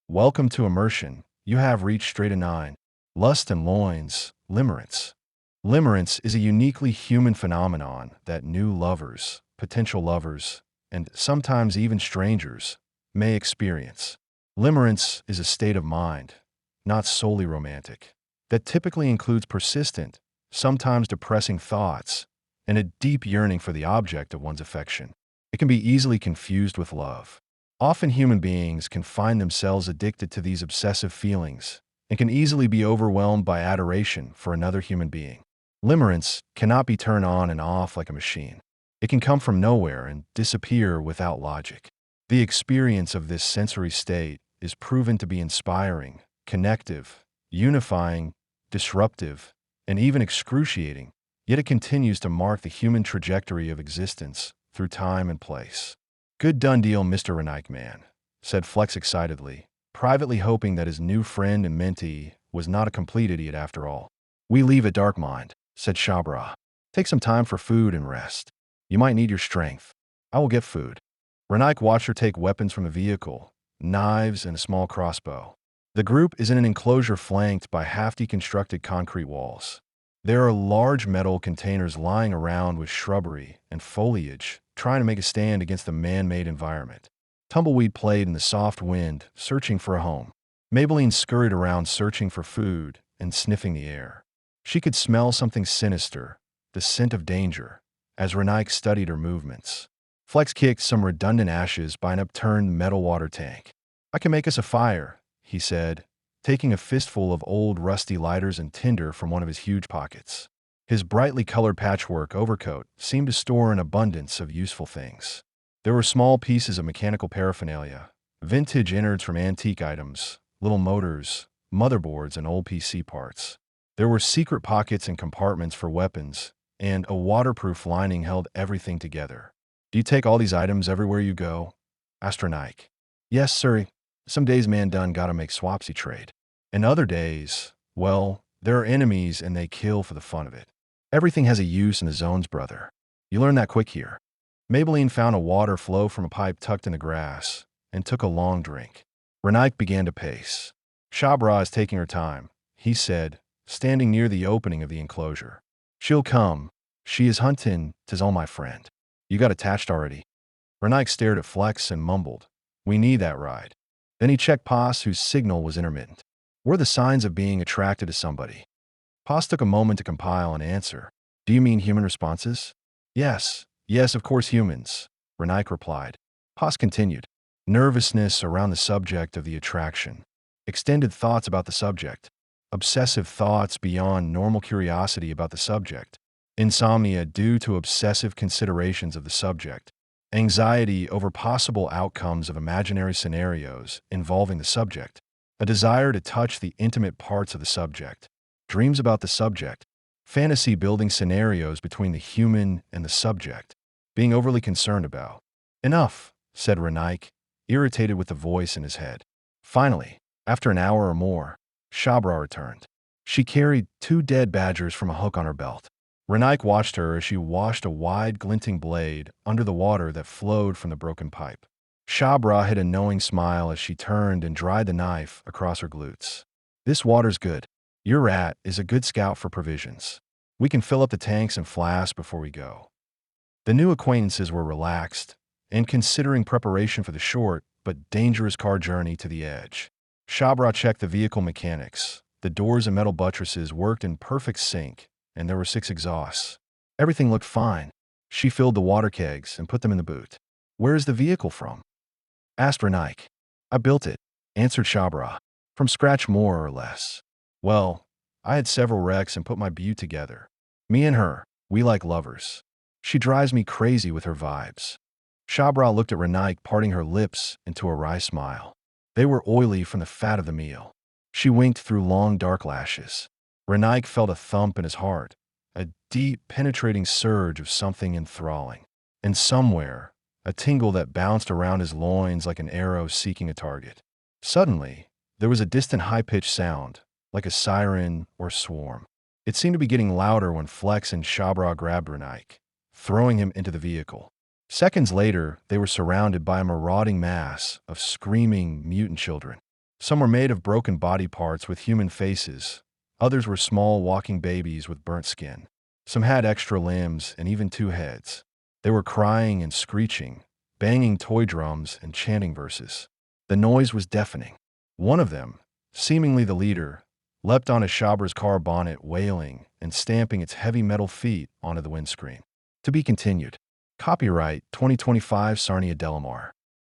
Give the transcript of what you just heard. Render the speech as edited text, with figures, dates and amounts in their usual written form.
Welcome to Immersion. You have reached Strata 9. Lust and Loins, Limerence. Limerence is a uniquely human phenomenon that new lovers, potential lovers, and sometimes even strangers may experience. Limerence is a state of mind, not solely romantic, that typically includes persistent, sometimes depressing thoughts and a deep yearning for the object of one's affection. It can be easily confused with love. Often human beings can find themselves addicted to these obsessive feelings and can easily be overwhelmed by adoration for another human being. Limerence cannot be turned on and off like a machine. It can come from nowhere and disappear without logic. The experience of this sensory state is proven to be inspiring, connective, unifying, disruptive, and even excruciating, yet it continues to mark the human trajectory of existence through time and place. "Good done deal, Mr. Renike man," said Flex excitedly, privately hoping that his new friend and mentee was not a complete idiot after all. "We leave a dark mind," said Shabra. "Take some time for food and rest. You might need your strength. I will get food." Renike watched her take weapons from the vehicle, knives and a small crossbow. The group is in an enclosure flanked by half-deconstructed concrete walls. There are large metal containers lying around with shrubbery and foliage, trying to make a stand against the man-made environment. Tumbleweed played in the soft wind, searching for a home. Maybelline scurried around searching for food and sniffing the air. She could smell something sinister, the scent of danger, as Renike studied her movements. Flex kicked some redundant ashes by an upturned metal water tank. "I can make us a fire," he said, taking a fistful of old rusty lighters and tinder from one of his huge pockets. His brightly colored patchwork overcoat seemed to store an abundance of useful things. There were small pieces of mechanical paraphernalia, vintage innards from antique items, little motors, motherboards, and old PC parts. There were secret pockets and compartments for weapons, and a waterproof lining held everything together. "Do you take all these items everywhere you go?" asked Renike. "Yes, sir. Some days man done gotta make swapsy trade. And other days, well, there are enemies and they kill for the fun of it. Everything has a use in the zones, brother. You learn that quick here." Maybelline found a water flow from a pipe tucked in the grass and took a long drink. Renike began to pace. "Shabra is taking her time," he said, standing near the opening of the enclosure. "She'll come. She is hunting, 'tis all my friend. You got attached already?" Renike stared at Flex and mumbled, "We need that ride." Then he checked Paz, whose signal was intermittent. "What are the signs of being attracted to somebody?" Paz took a moment to compile an answer. "Do you mean human responses?" Yes, of course humans," Renike replied. Paz continued. "Nervousness around the subject of the attraction. Extended thoughts about the subject. Obsessive thoughts beyond normal curiosity about the subject. Insomnia due to obsessive considerations of the subject. Anxiety over possible outcomes of imaginary scenarios involving the subject. A desire to touch the intimate parts of the subject. Dreams about the subject. Fantasy building scenarios between the human and the subject. Being overly concerned about." "Enough," said Renike, irritated with the voice in his head. Finally, after an hour or more, Shabra returned. She carried 2 dead badgers from a hook on her belt. Renike watched her as she washed a wide, glinting blade under the water that flowed from the broken pipe. Shabra hid a knowing smile as she turned and dried the knife across her glutes. "This water's good. Your rat is a good scout for provisions. We can fill up the tanks and flasks before we go." The new acquaintances were relaxed and considering preparation for the short but dangerous car journey to the edge. Shabra checked the vehicle mechanics. The doors and metal buttresses worked in perfect sync, and there were 6 exhausts. Everything looked fine. She filled the water kegs and put them in the boot. "Where is the vehicle from?" asked Renike. "I built it," answered Shabra. "From scratch more or less. Well, I had several wrecks and put my butte together. Me and her, we like lovers. She drives me crazy with her vibes." Shabra looked at Renike, parting her lips into a wry smile. They were oily from the fat of the meal. She winked through long dark lashes. Renike felt a thump in his heart, a deep, penetrating surge of something enthralling. And somewhere, a tingle that bounced around his loins like an arrow seeking a target. Suddenly, there was a distant high-pitched sound, like a siren or swarm. It seemed to be getting louder when Flex and Shabra grabbed Renike, throwing him into the vehicle. Seconds later, they were surrounded by a marauding mass of screaming mutant children. Some were made of broken body parts with human faces. Others were small walking babies with burnt skin. Some had extra limbs and even two heads. They were crying and screeching, banging toy drums and chanting verses. The noise was deafening. One of them, seemingly the leader, leapt on a Shabra's car bonnet, wailing and stamping its heavy metal feet onto the windscreen. To be continued. Copyright 2025 Sarnia Delamar.